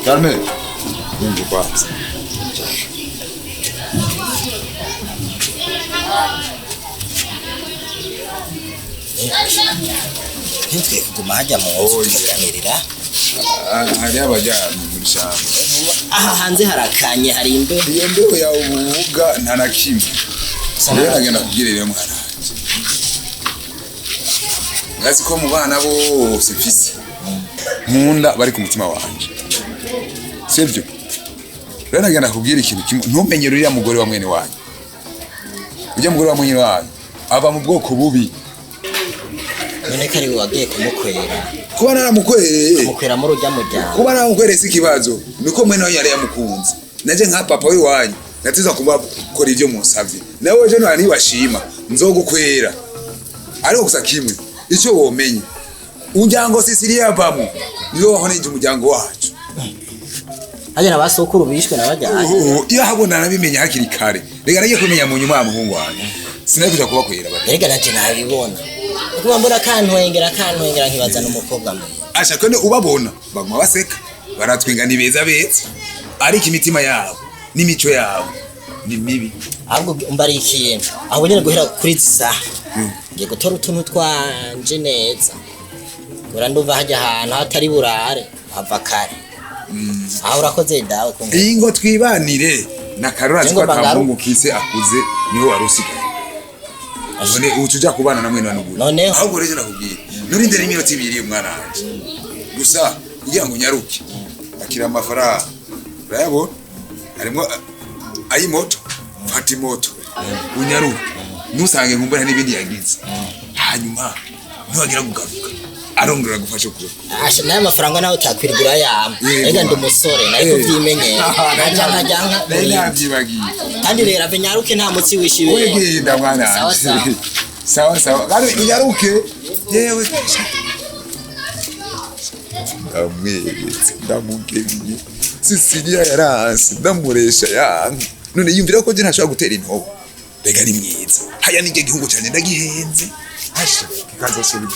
Calme. Mungu kwanza. Nitwe kuguma hajya mu nzu tukaganirira. Hari abajyana muri shamba. Aha hanze harakanye hari imbe. Iyo mbeho ya ubuga nta na kimwe. Rero agenda kubwirira mwana. Ngazi ko mu bana bose mfise. Nkunda bari ku mutima wanje. Sivyo? Rero agenda kubwira ikintu kimwe ntumenye ruriya mugore wa mwene wanyu. Ujya mugore wa mwene wanyu aba mu bwoko bubi. None kari wagiye kumukwera. Kuba naramukwere. Kumukwera mu rujya mujyana. Kuba naramukwere si kibazo. Niko mwene wanyu yari yamukunze. Naje nka papa we wanyu. Natiza kuba kora ivyo musavye. Nawe je ntwari bashima nzogukwera. Ariko gusa kimwe ico womenye. Unjango sisiriya bamo. Niyo wahonije umuryango wacu. Haje nabasokuru bishwe nabajyanye. Iyo habona nabimenya hakiri kare. Rega nagiye kumenya mu nyuma y'umuhungu wanyu. Sinakuja kubakwera bati. Rega naje nabibona. Kuba mbona kantwengera nkibaza n'umukobwa mwe. Asha kone ubabona baguma baseka. Baratwinga ni beza beza. Ariko imitima yabo n'imico yabo ni mibi. Ahubwo umbari ikintu. Aho nyene guhera kuri zisa. Ngiye gutora utuntu twanje neza. Ura ndumva hajya ahantu hatari burare hava kare. Aho urakoze dawe kumva. Ingo twibanire na Karora ziko tamungu kise akuze niho warusigaye. None ucuja kubana na mwene wanugura. None ahubwo reje nakubwira. Nurinde n'iminota 2 mwana wanje. Gusa kugira ngo nyaruke. Akira amafaranga. Urayabona? Harimo ayi moto, fati moto. Unyaruke. Nusange nkumbura n'ibindi yagize. Hanyuma ntiwagira kugaruka. Arongera gufasha ukuri. Asha naye amafaranga nawe utakwirigura yamwe. Ega ndi umusore nayo kuvyimenye. Najyanka. Nabyibagiye. Kandi rero ave nyaruke nta mutsi wishiwe. Wegenda mwana. Sawa sawa. Sawa sawa. Kandi nyaruke. Yewe. Amwezi ndamugeriye. Sisiriya yaranse ndamuresha yanka. None yumvira ko je ntashobora gutera intobo. Rega ari mwiza. Haya nije gihungu cyane ndagihenze. Asha kikaza suri.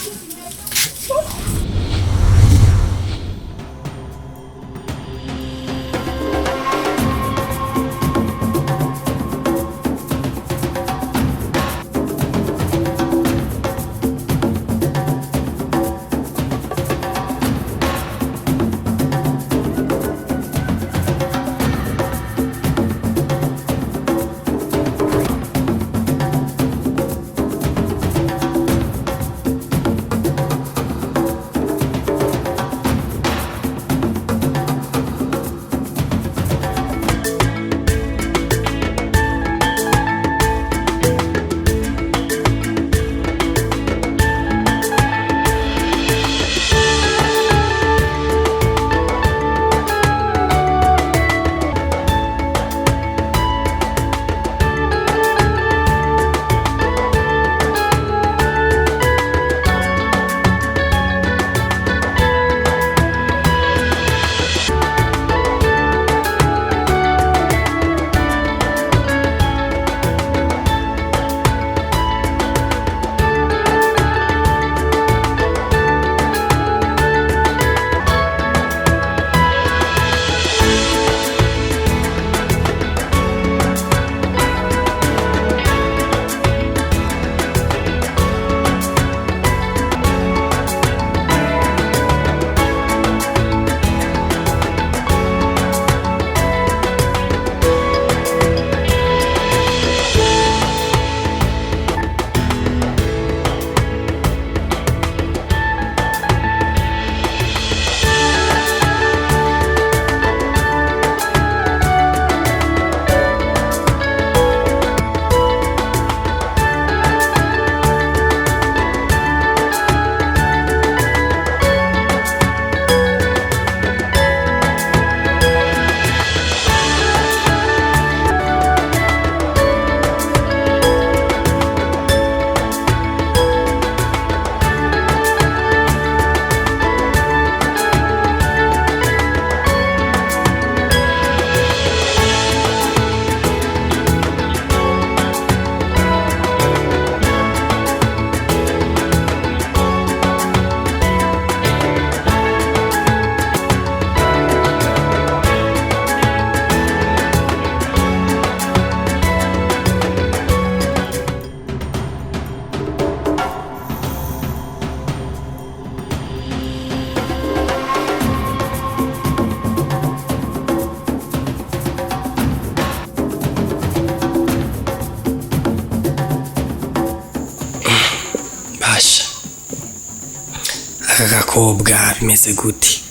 aka gakobwa bimeze gute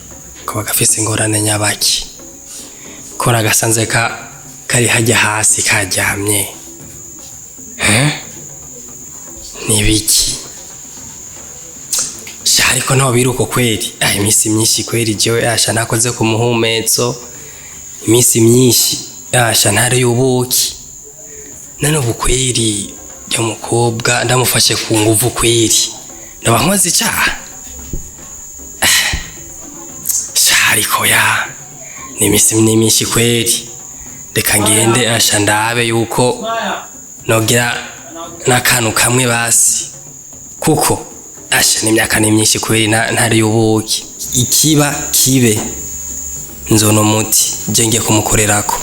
ko gafise ingorane nyabaki ko nagasanze kari hajya hasi karyamye nibiki ariko ntaho biruko kweri imisi myinshi kweri jewe yasha nakoze ku muhumetso imisi myinshi yasha ntare y'ubuki none ubu kweri yo mukobwa ndamufashe ku nguvu kweri ndaba nkoze icaha ariko ya nimisi myinshi kweri reka ngende yasha ndabe yuko nogira n'akantu kamwe basi kuko asha n'imyaka ni myinshi kweri ntari y'ubuki ikiba kibe nzono muti je ngiye kumukorerako.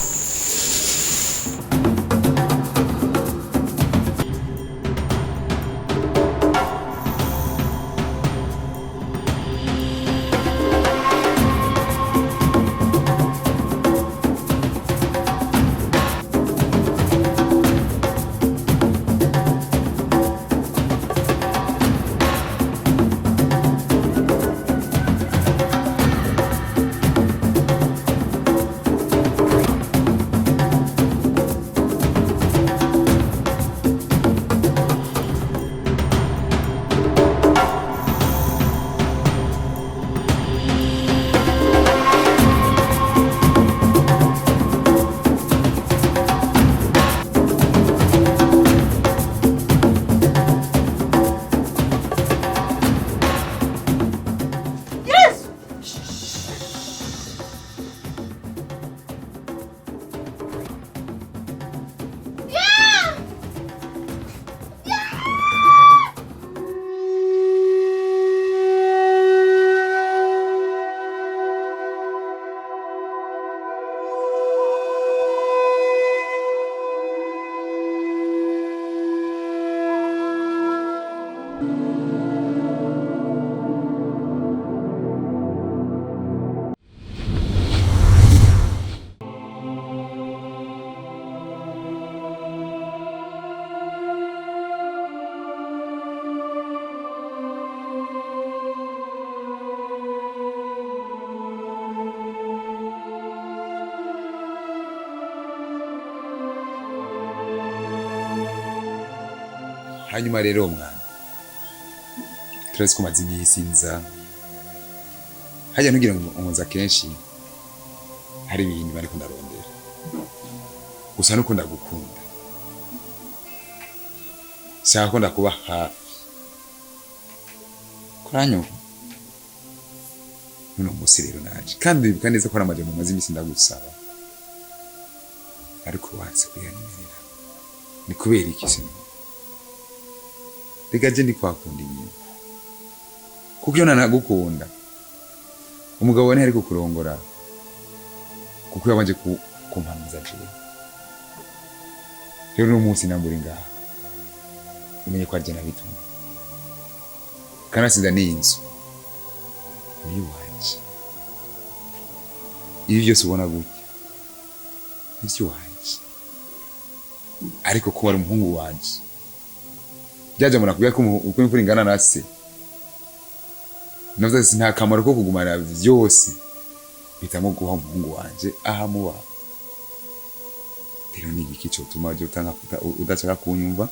hanyuma rero mwana turazi ko mazi nyisinza hajya nugira ngo unza kenshi hari ibintu bari kundarondera gusa nuko ndagukunda shaka ko ndakuba hafi kuranyo nuno musi rero naje kandi bibuka neza ko aramaje mu mazi imisi ndagusaba ariko wanse kuyanyemerera ni kubera iki se reka je ndi kwakunda inyuma kuko yo nanagukunda umugabo we ntari kukurongora kuko yabanje kumpanuza jewe rero no munsi namburi ngaha umenye ko arje nabituma kana sinda n'inzu ni wanje ibi byose ubona gutya nivyo wanje ariko ko wari umuhungu wanje byaje murakubya ko uko imfura ingana na se navyo nta kamaro ko kugumana byose bitamo guha umuhungu wanje aha muba rero ni iki cyo tuma je udashaka kunyumva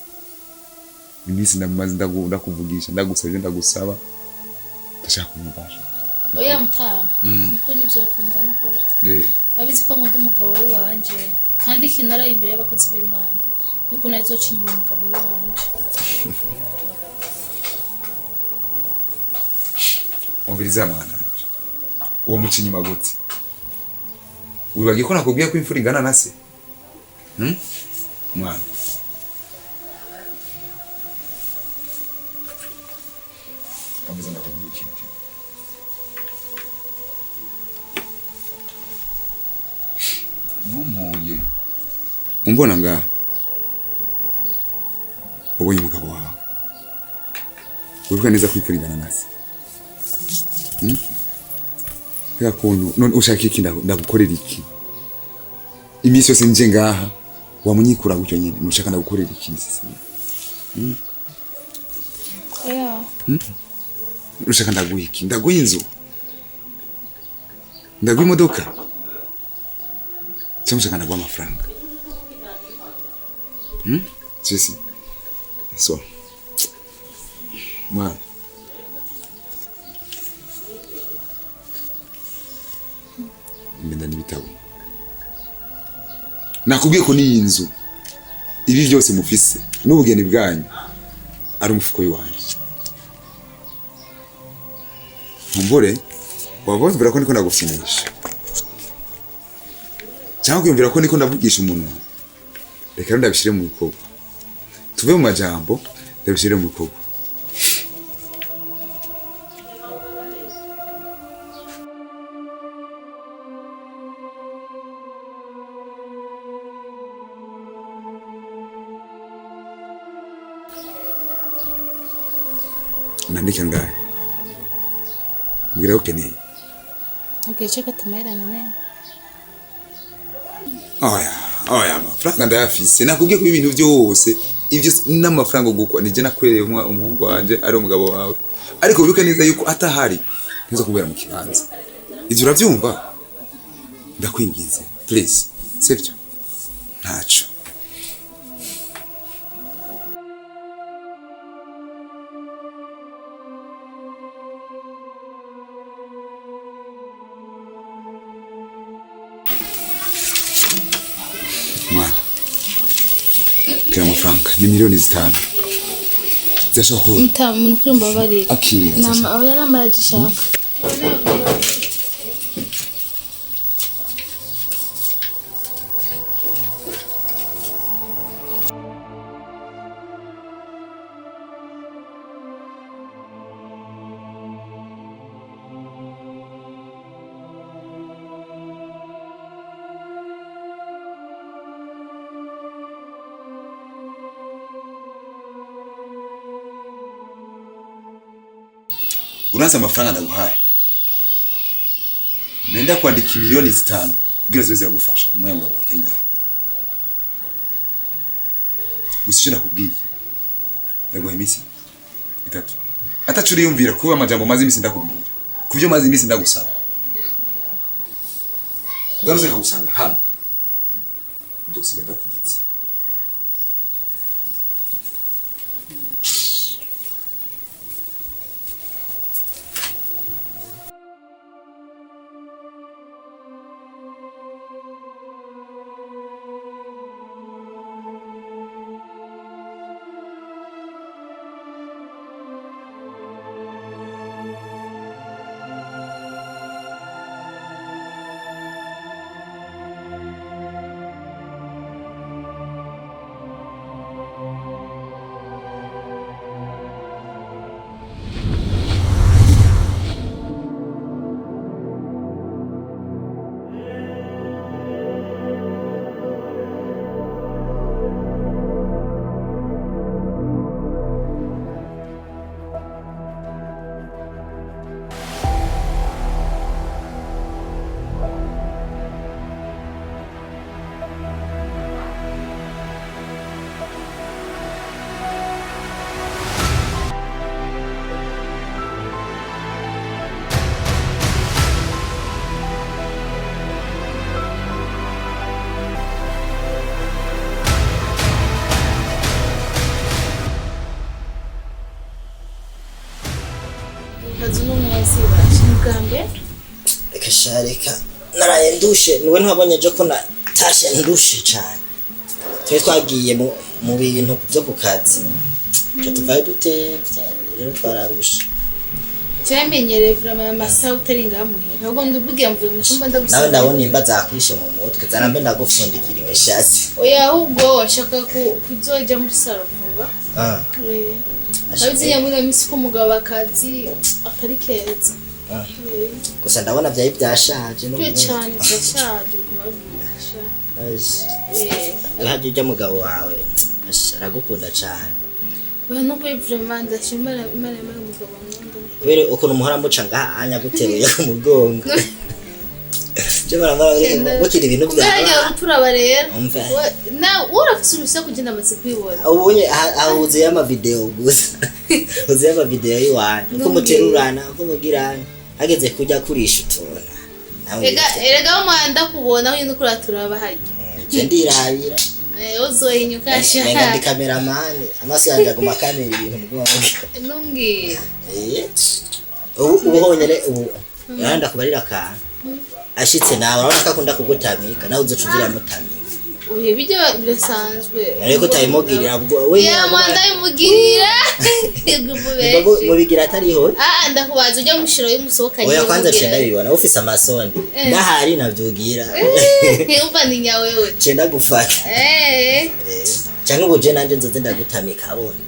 imisi ndamaze ndakuvugisha ndagusaba ndagusaba ndashaka kunyumva oya mta niko nivyo kunda niko babizi ko nkunda umugabo we wanje kandi kinara imbere y'abakozi b'Imana niko nazoca inyuma umugabo we wanje umviriza mwana uwo muca inyuma gute wibagiye ko nakubwiye ko imfura ingana na se mwana kameze ndakubwiye ikintu numuye umbona ngaha ubonye umugabo wawe wibuka neza ko imfura ingana na se ya kuntu none ushaka iki ndagukorera iki imisi yose nje ngaha wamunyikura gutyo nyine nushaka ndagukorera iki sisi oya ushaka ndaguha iki ndaguha inzu ndaguha imodoka cyangwa ushaka ndaguha amafaranga Jesse so mwana mbenda n'ibitabo nakubwiye ko ni inzu ibi byose mufise n'ubugeni bwanyu ari umufuko w'iwanjye mumbore wabumvira ko niko ndagufinisha cyangwa kwiyumvira ko niko ndavugisha umunwa reka ndabishire mu bikorwa tuve mu majambo ndabishire mu bikorwa nandika ngahe mbwira ukeneye Ukicheka tumaira nene. Oya amafaranga ndayafise nakubwiye ko ibintu byose ivyo n'amafaranga gukwa nije nakwereye umuhungu wanje ari umugabo wawe ariko bika neza yuko atahari nzo kubera mu kibanza ivyo uravyumva ndakwingize please sivyo ntaco mwana kira amafaranga ni milioni 5 zashaka Nukuri mbabarira. akira Oya namba yagishaka. uranze amafaranga ndaguhaye nenda kwandika milioni 5 kugira zoze ziragufasha umwe ngo utenga gushyira kubwiye ndaguha imisi 3 atacuri yumvira kuba amajambo mazi imisi ndakubwira kuvyo mazi imisi ndagusaba garuze kagusanga hano byose ndakubitse Kashareka naraye ndushe niwe ntabonye je ko natashe ndushe cyane twe twagiye mu bintu byo ku kazi cyo tuvaye dutevye rero twararusha cyamenyereye vraiment amasaha utari ngamuhera ahubwo nduvugiye mvuye mu cyumba ndagusaba nawe ndabona imba zakwishe mu mutwe zarambe ndagufundikira imeshasi oya ahubwo washaka kuzoja muri salo vuba abizinya muri misi ko mugabo akazi atari keza gusa ndabona byayi byashaje no cyane byashaje kumabisha hajye ujya mugabo wawe aragukunda cyane no kuri vraiment ndashimira imana y'umugabo wanjye kubera ukuntu muhora muca ngaha anya guteruye ku mugongo Jebara bakiri ibintu bya turaba rero umva na urafise urusa kugenda amaze kwibona ubonye ahuze y'ama video gusa uze y'ama video yiwanje ko muterurana ko mugirana hageze kujya kurisha utona erega umwanda kubona uyu ndukura turaba hari je ndirabira uzohinyuka sha nenga ndi cameraman amaso yanje aguma kamera ibintu mugomba numbwira ubu honyere ubu yanda kubarira ka ashitse nawe urabona ko akunda kugutamika nawe uzocugira mutamika uye bijyo birasanzwe ariko tayimugirira we mwanda yimugirira mubigira atariho ndakubaza ujya mushiro y'umusohokanye oya kwanza cenda bibona ufise amasonde ndahari navyugira umva ni nyawewe cenda gufaka cyangwa ubuje nanje nzoze ndagutamika abona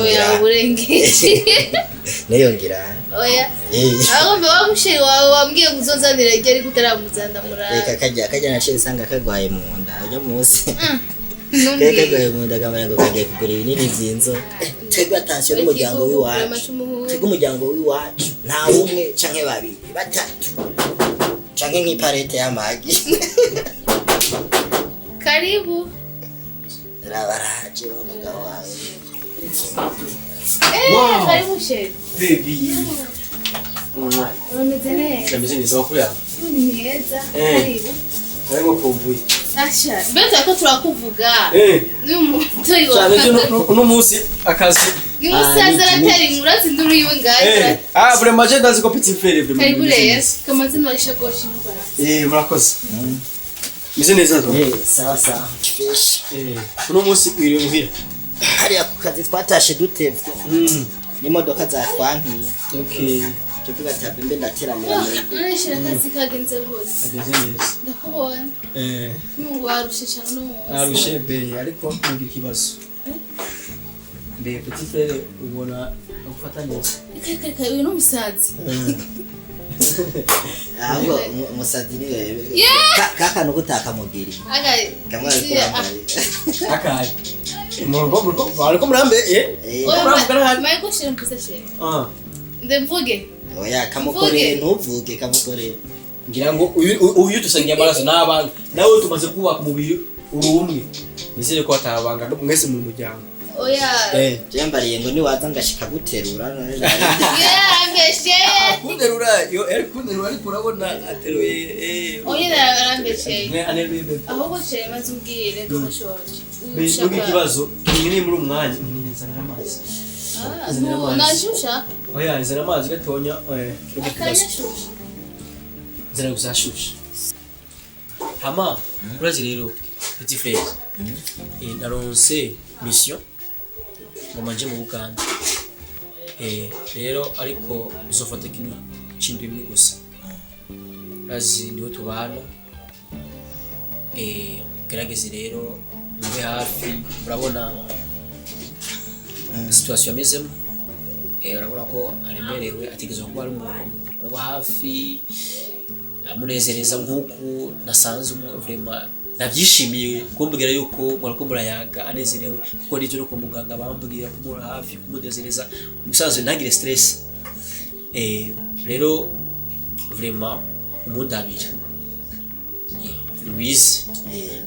oya uburengeje niyongira oya aho mbe wamushiri wawe wambwiye kuzozanira igeri kutaramuzanda murara kajya nashe sanga kagwaye mu nda ujya munsi kagwaye mu nda kamara ngo kagiye kugura ibinini by'inzo twebwe attention n'umuryango w'iwacu twebwe umuryango w'iwacu nta umwe canke babiri batatu canke nk'iparete y'amagi karibu rabaraje wa mugabo wawe karibu sheri baby umeze neza nameze neza wakuya ni neza karibu ariko kumbuye asha mbese ko turakuvuga ni umuntu cyane uno munsi akazi ni musaza aratari murazi nduru yiwe ngaye vraiment je ndazi ko petit frère vraiment karibu rero kamaze marisha goshi n'ubara murakoze meze neza zo sawa sawa fish uno munsi iri muhira hariya ku kazi twatashe dutevye n'imodoka zatwankiye okay tuvuga ati mbe ndateramira muri urashira akazi kagenze hose ageze neza ndakubona n'ubu warushe cyane n'umunsi arushe be ariko ngira ikibazo mbe petit frère ubona agufata neza kaka uyu n'umusazi ahubwo umusazi ni wewe kaka no gutaka mugiri kamwe ariko bambaye akari ariko murambe maiko shira mpisa shira ndemvuge oya kamukore ntuvuge kamukore ngira ngo uyu dusangiye amaraso n'abanga nawe tumaze kubaka umubiri urumwe nizere ko atabanga mwese mu muryango oya jambariye ngo ni waza ngashika guterura none ambeshe kunderura yo kunderura ariko urabona ateruye oya arambeshe mwe aneruye bebe ahubwo shema maze ubwire ko bashoje bebe ikibazo ni muri umwanya nizanira amazi nashusha oya nizanira amazi gatonya akanyashusha nzira gusashusha hama urazi rero petit frère naronse mission ngoma nje mu Uganda rero ariko uzofata kino cindi imwe gusa urazi niho tubana gerageze rero mbe hafi urabona situation amezemo urabona ko aremerewe ategerezwa kuba ari umuntu uba hafi amunezereza nk'uko nasanze umwe vraiment nabyishimiye kumbwira yuko mwariko murayaga anezerewe kuko n'icyo no muganga bambwira kumura hafi kumudezereza umusaza ntagire stress rero vraiment umundabira Louise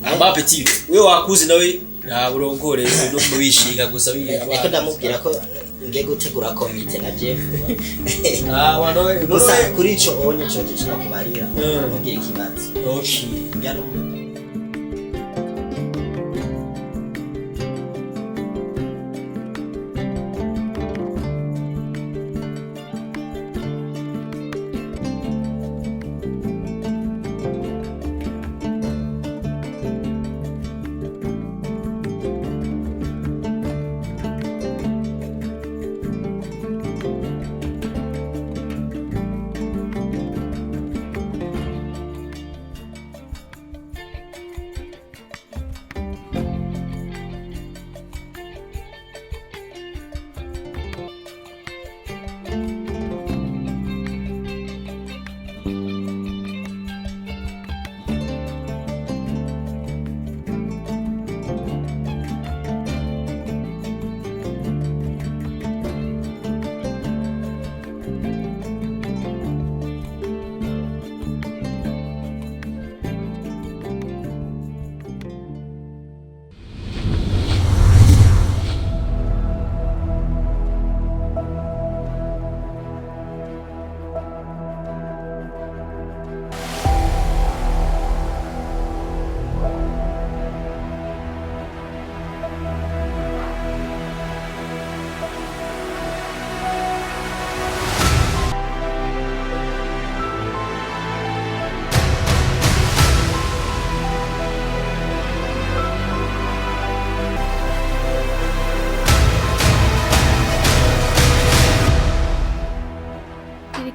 aba petit we wakuzi nawe nta burongore no mubishinga gusa biyaba ariko ndamubwira ko ngiye gutegura komite na Jeff wanowe gusa kuri ico onye cyo kino kubarira mubwira ikibazo okay njyana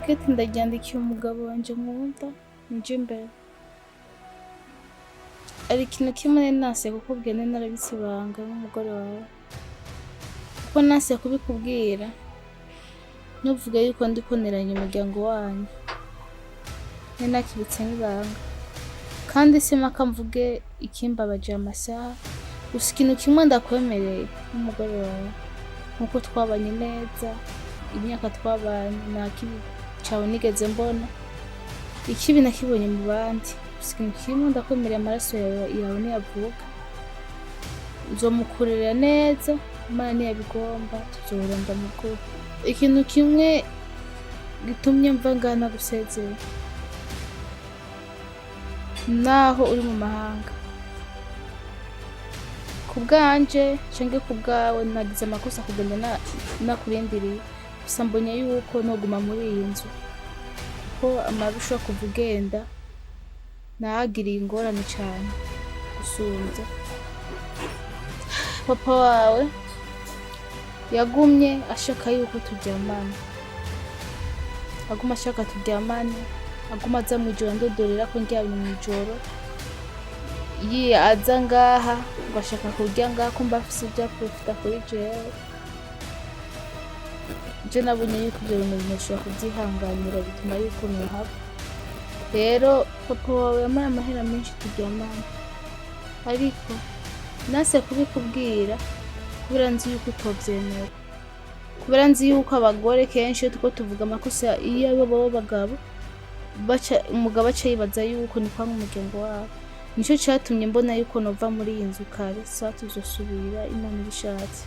ikete ndajyandikiye umugabo wanje nkunda nje imbere. Ari ikintu kimwe nase kukubwira nari narabitse ibanga n'umugore wawe. Kuko nase kubikubwira ntuvuge yuko ndiko neranya umuryango wanyu. Nari nakibitse n'ibanga. Kandi simaka mvuge ikimbabaje amasaha. Gusa ikintu kimwe ndakwemereye n'umugore wawe. Nkuko twabanye neza, imyaka twabanye nta kibi cyawe nigeze mbona. Ikibi nakibonye mu bandi. Gusa ikintu kimwe ndakwemereye amaraso yawe niyavuka. Uzomukurira neza, Imana niyabigomba tuzohora ndamukuru. Ikintu kimwe gitumye mva ngana gusezera. Naho uri mu mahanga. Kubwanje canke kubwawe nagize amakosa kugenda nakurindiriye. Gusa mbonye yuko noguma muri iyi nzu. Kuko amarusho kuvugenda nagiriye ingorane cyane gusumvya. Papa wawe yagumye ashaka yuko turyamana. Aguma ashaka turyamane. Aguma aza mwijoro ndodorera ko ndyamye mwijoro. Aza ngaha ngo ashaka kurya ngaha ko mbafise ibya profita kuri jewe. Je nabonye yuko ibyo bintu binoshobora kubyihanganira bituma yuko nuhaba. Rero papa wawe yamaye amahera menshi turyamana. Ariko nase kubikubwira kubera nzi yuko utovyemera. Kubera nzi yuko abagore kenshi tuko tuvuga amakosa iyo abo bagabo umugabo aca yibaza yuko ni kwanga umuryango wabo. Nico cyatumye mbona yuko nova muri iyi nzu kare saa tuzosubira Imana ibishatse.